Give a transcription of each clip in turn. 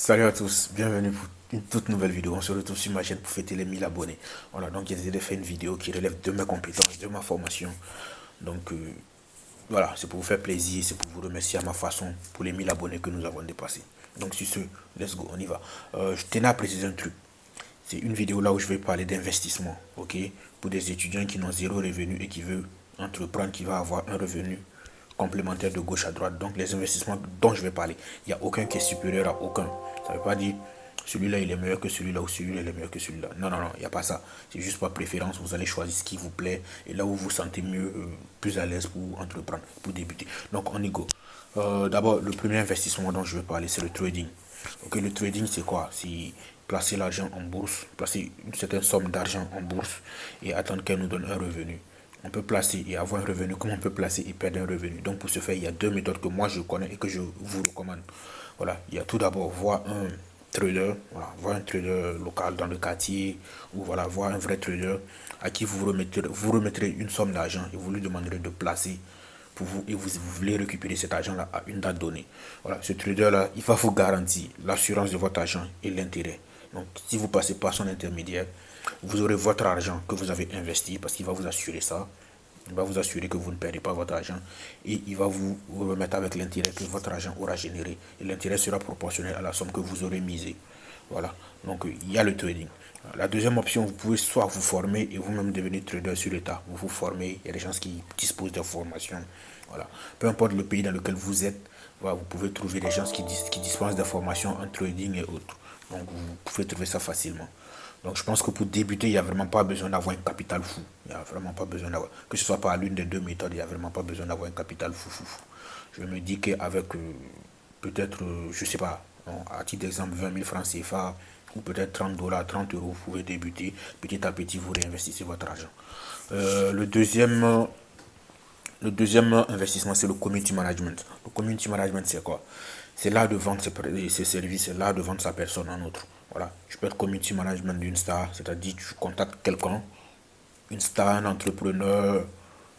Salut à tous, bienvenue pour une toute nouvelle vidéo. On se retrouve sur ma chaîne pour fêter les 1000 abonnés. Voilà, donc j'ai décidé de faire une vidéo qui relève de mes compétences, de ma formation. Donc voilà, c'est pour vous faire plaisir, c'est pour vous remercier à ma façon pour les 1000 abonnés que nous avons dépassés. Donc sur ce, let's go, on y va. Je tenais à préciser un truc. C'est une vidéo là où je vais parler d'investissement, ok? Pour des étudiants qui n'ont zéro revenu et qui veulent entreprendre, qui va avoir un revenu complémentaire de gauche à droite. Donc les investissements dont je vais parler, il n'y a aucun qui est supérieur à aucun. Ça ne veut pas dire celui-là il est meilleur que celui-là ou celui-là il est meilleur que celui-là. Non, non, non, il n'y a pas ça. C'est juste par préférence, vous allez choisir ce qui vous plaît et là où vous vous sentez mieux, plus à l'aise pour entreprendre, pour débuter. Donc on y go. D'abord, le premier investissement dont je vais parler, c'est le trading. Ok, le trading, c'est quoi? C'est placer l'argent en bourse, placer une certaine somme d'argent en bourse et attendre qu'elle nous donne un revenu. On peut placer et avoir un revenu comme on peut placer et perdre un revenu. Donc pour ce faire, il y a deux méthodes que moi je connais et que je vous recommande. Voilà, il y a tout d'abord voir un trader, voilà, voir un trader local dans le quartier ou voilà, voir un vrai trader à qui vous remettrez une somme d'argent et vous lui demanderez de placer pour vous et vous voulez récupérer cet argent-là à une date donnée. Voilà, ce trader-là, il va vous garantir l'assurance de votre argent et l'intérêt. Donc, si vous passez par son intermédiaire, vous aurez votre argent que vous avez investi parce qu'il va vous assurer ça. Il va vous assurer que vous ne perdez pas votre argent et il va vous remettre avec l'intérêt que votre argent aura généré. Et l'intérêt sera proportionnel à la somme que vous aurez misée. Voilà, donc il y a le trading. La deuxième option, vous pouvez soit vous former et vous-même devenir trader sur l'état. Vous vous formez, il y a des gens qui disposent de formation. Voilà. Peu importe le pays dans lequel vous êtes, voilà, vous pouvez trouver des gens qui dispensent des formations en trading et autres. Donc vous pouvez trouver ça facilement. Donc je pense que pour débuter, il n'y a vraiment pas besoin d'avoir un capital fou. Il n'y a vraiment pas besoin d'avoir. Que ce soit par l'une des deux méthodes, il n'y a vraiment pas besoin d'avoir un capital fou, fou, fou. Je me dis qu'avec peut-être, je sais pas, à titre d'exemple, 20 000 francs CFA ou peut-être 30 dollars, 30 euros, vous pouvez débuter. Petit à petit, vous réinvestissez votre argent. Le deuxième investissement, c'est le community management. Le community management, c'est quoi? C'est l'art de vendre ses services, c'est l'art de vendre sa personne à un autre. Voilà. Je peux être community management d'une star, c'est-à-dire tu contactes quelqu'un, une star, un entrepreneur,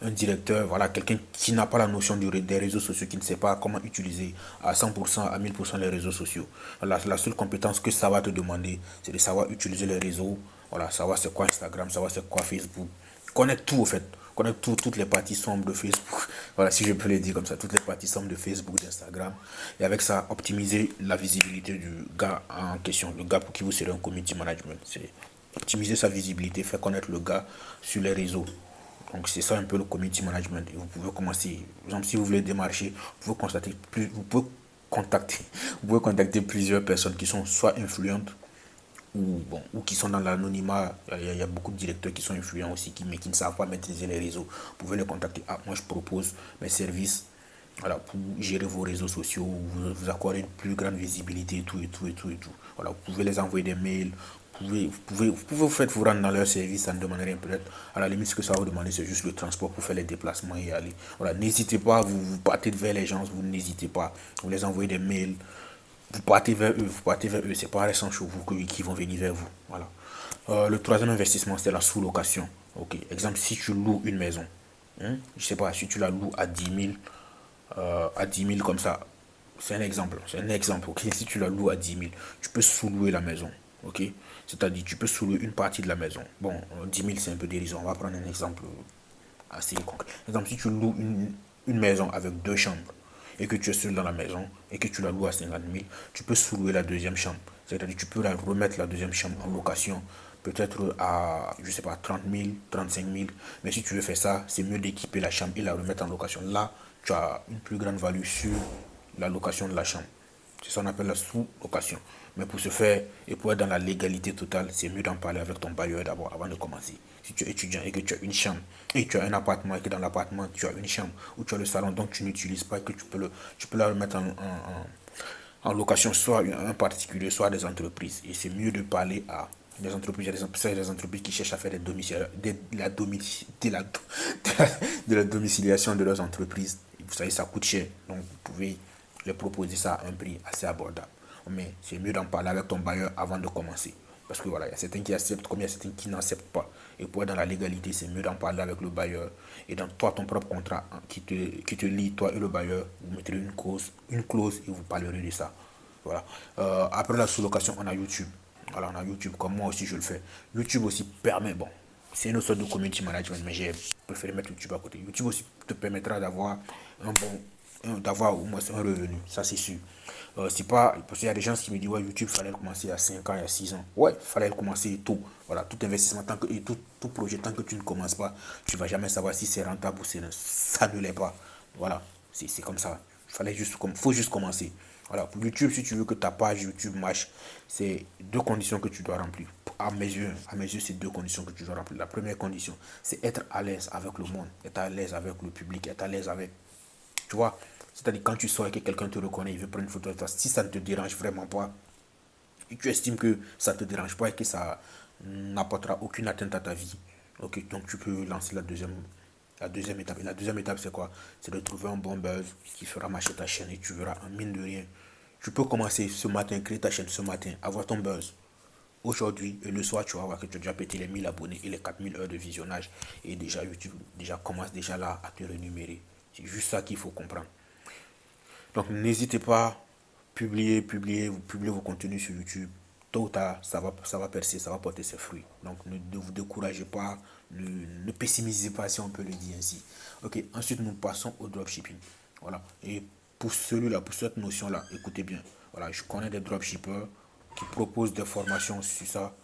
un directeur, voilà, quelqu'un qui n'a pas la notion des réseaux sociaux, qui ne sait pas comment utiliser à 100%, à 1000% les réseaux sociaux. Voilà, la seule compétence que ça va te demander, c'est de savoir utiliser les réseaux, voilà, savoir c'est quoi Instagram, savoir c'est quoi Facebook, connaître tout au fait, connaître toutes les parties sombres de Facebook, voilà, si je peux le dire comme ça, toutes les parties sombres de Facebook, d'Instagram, et avec ça, optimiser la visibilité du gars en question, le gars pour qui vous serez un community management, c'est optimiser sa visibilité, faire connaître le gars sur les réseaux. Donc c'est ça un peu le community management. Et vous pouvez commencer, par exemple, si vous voulez démarcher, contacter, vous pouvez contacter plusieurs personnes qui sont soit influentes ou, bon, ou qui sont dans l'anonymat. Il y a beaucoup de directeurs qui sont influents aussi, mais qui ne savent pas maîtriser les réseaux. Vous pouvez les contacter. Ah, moi je propose mes services, voilà, pour gérer vos réseaux sociaux, vous accorder une plus grande visibilité et tout, et tout, et tout, et tout. Voilà, vous pouvez les envoyer des mails, vous faites vous rendre dans leur service, ça ne demande rien peut-être. À la limite, ce que ça va vous demander, c'est juste le transport pour faire les déplacements et aller. Voilà, n'hésitez pas, vous partez vers les gens, vous n'hésitez pas. Vous les envoyez des mails, vous partez vers eux, c'est pas restant chez vous qui vont venir vers vous. Voilà. Le troisième investissement, c'est la sous-location. Ok, exemple, si tu loues une maison, hein, je sais pas, si tu la loues à 10 000 comme ça, c'est un exemple, ok, si tu la loues à 10 000, tu peux sous-louer la maison, ok, c'est-à-dire tu peux sous-louer une partie de la maison. Bon, 10 000 c'est un peu dérisoire, on va prendre un exemple assez concret. Par exemple, si tu loues une maison avec deux chambres et que tu es seul dans la maison et que tu la loues à 50 000, tu peux sous-louer la deuxième chambre. C'est-à-dire tu peux remettre la deuxième chambre en location, peut-être à, je sais pas, 30 000, 35 000. Mais si tu veux faire ça, c'est mieux d'équiper la chambre et la remettre en location. Là, tu as une plus grande value sur la location de la chambre. C'est ça qu'on appelle la sous-location. Mais pour ce faire, et pour être dans la légalité totale, c'est mieux d'en parler avec ton bailleur d'abord, avant de commencer. Si tu es étudiant et que tu as une chambre, et tu as un appartement, et que dans l'appartement, tu as une chambre, ou tu as le salon, donc tu n'utilises pas, et que tu peux la remettre en location, soit à un particulier, soit à des entreprises. Et c'est mieux de parler à des entreprises. Il y a des entreprises qui cherchent à faire de la domiciliation de leurs entreprises. Vous savez, ça coûte cher. Donc, vous pouvez leur proposer ça à un prix assez abordable. Mais c'est mieux d'en parler avec ton bailleur avant de commencer. Parce que voilà, il y a certains qui acceptent comme il y a certains qui n'acceptent pas. Et pour être dans la légalité, c'est mieux d'en parler avec le bailleur. Et dans toi, ton propre contrat qui te lie, toi et le bailleur, vous mettrez une clause et vous parlerez de ça. Voilà. Après la sous-location, on a YouTube. Voilà, on a YouTube, comme moi aussi je le fais. YouTube aussi permet, bon, c'est une sorte de community management, mais j'ai préféré mettre YouTube à côté. YouTube aussi te permettra d'avoir un bon, d'avoir au moins un revenu, ça c'est sûr. C'est pas, parce qu'il y a des gens qui me disent, ouais, YouTube, fallait commencer à 5 ans, il y a 6 ans. Ouais, fallait commencer tôt. Voilà, tout investissement, tant que, et tout projet, tant que tu ne commences pas, tu vas jamais savoir si c'est rentable ou ça ne l'est pas. Voilà, c'est comme ça. Faut juste commencer. Voilà, pour YouTube, si tu veux que ta page YouTube marche, c'est deux conditions que tu dois remplir. À mes yeux, c'est deux conditions que tu dois remplir. La première condition, c'est être à l'aise avec le monde, être à l'aise avec le public, être à l'aise avec, tu vois, c'est-à-dire quand tu sors et que quelqu'un te reconnaît, il veut prendre une photo de toi, si ça ne te dérange vraiment pas, et tu estimes que ça ne te dérange pas et que ça n'apportera aucune atteinte à ta vie, ok, donc tu peux lancer la deuxième étape. Et la deuxième étape, c'est quoi? C'est de trouver un bon buzz qui fera marcher ta chaîne et tu verras en mine de rien. Tu peux commencer ce matin, créer ta chaîne ce matin, avoir ton buzz aujourd'hui et le soir, tu vas voir que tu as déjà pété les 1000 abonnés et les 4000 heures de visionnage. Et déjà, YouTube commence déjà là à te rémunérer. C'est juste ça qu'il faut comprendre. Donc n'hésitez pas, publiez vos contenus sur YouTube. Tôt ou tard, ça va percer, ça va porter ses fruits. Donc ne vous découragez pas, ne pessimisez pas si on peut le dire ainsi. Ok, ensuite nous passons au dropshipping. Voilà. Et pour celui-là, pour cette notion-là, écoutez bien. Voilà, je connais des dropshippers qui proposent des formations sur ça.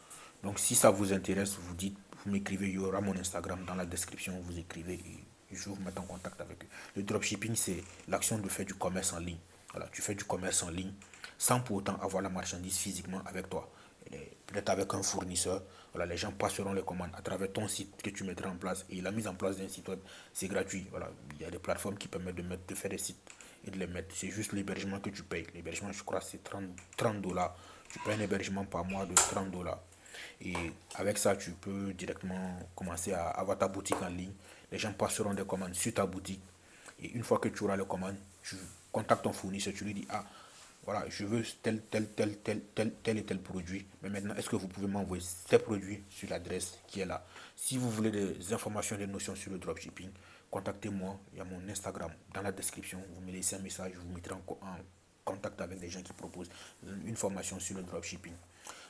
Donc si ça vous intéresse, vous dites, vous m'écrivez, il y aura mon Instagram dans la description, vous écrivez et je vous mettre en contact avec eux. Le dropshipping, c'est l'action de faire du commerce en ligne. Voilà, tu fais du commerce en ligne sans pour autant avoir la marchandise physiquement avec toi. Peut-être avec un fournisseur, voilà, les gens passeront les commandes à travers ton site que tu mettras en place. Et la mise en place d'un site web, c'est gratuit. Voilà, il y a des plateformes qui permettent de faire des sites et de les mettre. C'est juste l'hébergement que tu payes. L'hébergement, je crois, c'est 30 dollars. Tu payes un hébergement par mois de 30 dollars. Et avec ça, tu peux directement commencer à avoir ta boutique en ligne. Les gens passeront des commandes sur ta boutique. Et une fois que tu auras les commandes, tu contactes ton fournisseur, tu lui dis, ah, voilà, je veux tel et tel produit. Mais maintenant, est-ce que vous pouvez m'envoyer ces produits sur l'adresse qui est là? Si vous voulez des informations, des notions sur le dropshipping, contactez-moi. Il y a mon Instagram dans la description. Vous me laissez un message, je vous mettrai en contact avec des gens qui proposent une formation sur le dropshipping.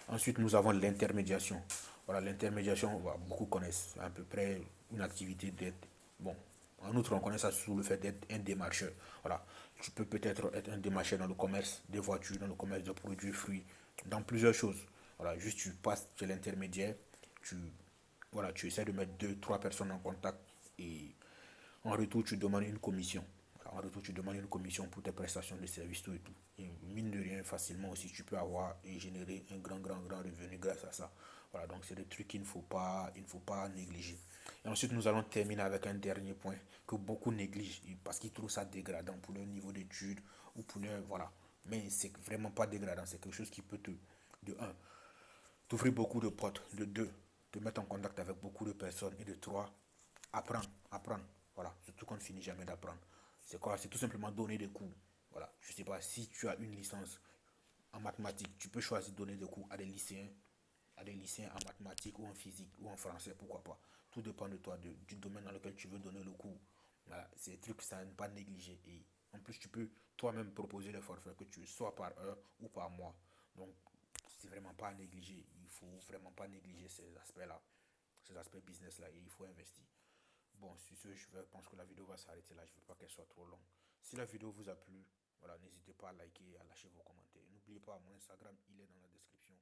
Ensuite, nous avons l'intermédiation. Voilà, l'intermédiation, voilà, beaucoup connaissent à peu près une activité d'aide. Bon, en outre, on connaît ça sous le fait d'être un démarcheur. Voilà, tu peux peut-être être un démarcheur dans le commerce des voitures, dans le commerce de produits, fruits, dans plusieurs choses. Voilà, juste tu passes chez l'intermédiaire, tu, voilà, tu essaies de mettre deux, trois personnes en contact et en retour, tu demandes une commission. En retour, tu demandes une commission pour tes prestations de services, tout et tout. Et mine de rien, facilement aussi, tu peux avoir et générer un grand revenu grâce à ça. Voilà, donc c'est des trucs il ne faut pas négliger. Et ensuite, nous allons terminer avec un dernier point que beaucoup négligent parce qu'ils trouvent ça dégradant pour leur niveau d'études ou pour leur. Voilà. Mais c'est vraiment pas dégradant, c'est quelque chose qui peut de un, t'offrir beaucoup de portes, de deux, te mettre en contact avec beaucoup de personnes et de trois, apprendre. Voilà, surtout qu'on ne finit jamais d'apprendre. C'est quoi? C'est tout simplement donner des cours. Voilà, je sais pas, si tu as une licence en mathématiques, tu peux choisir de donner des cours à des lycéens en mathématiques ou en physique ou en français, pourquoi pas. Tout dépend de toi, du domaine dans lequel tu veux donner le cours. Voilà, c'est des trucs ça à ne pas négliger. Et en plus, tu peux toi-même proposer les forfaits que tu veux, soit par heure ou par mois. Donc, c'est vraiment pas à négliger. Il faut vraiment pas négliger ces aspects-là, ces aspects business-là, et il faut investir. Bon, sur ce, pense que la vidéo va s'arrêter là. Je ne veux pas qu'elle soit trop longue. Si la vidéo vous a plu, voilà, n'hésitez pas à liker et à lâcher vos commentaires. N'oubliez pas, mon Instagram, il est dans la description.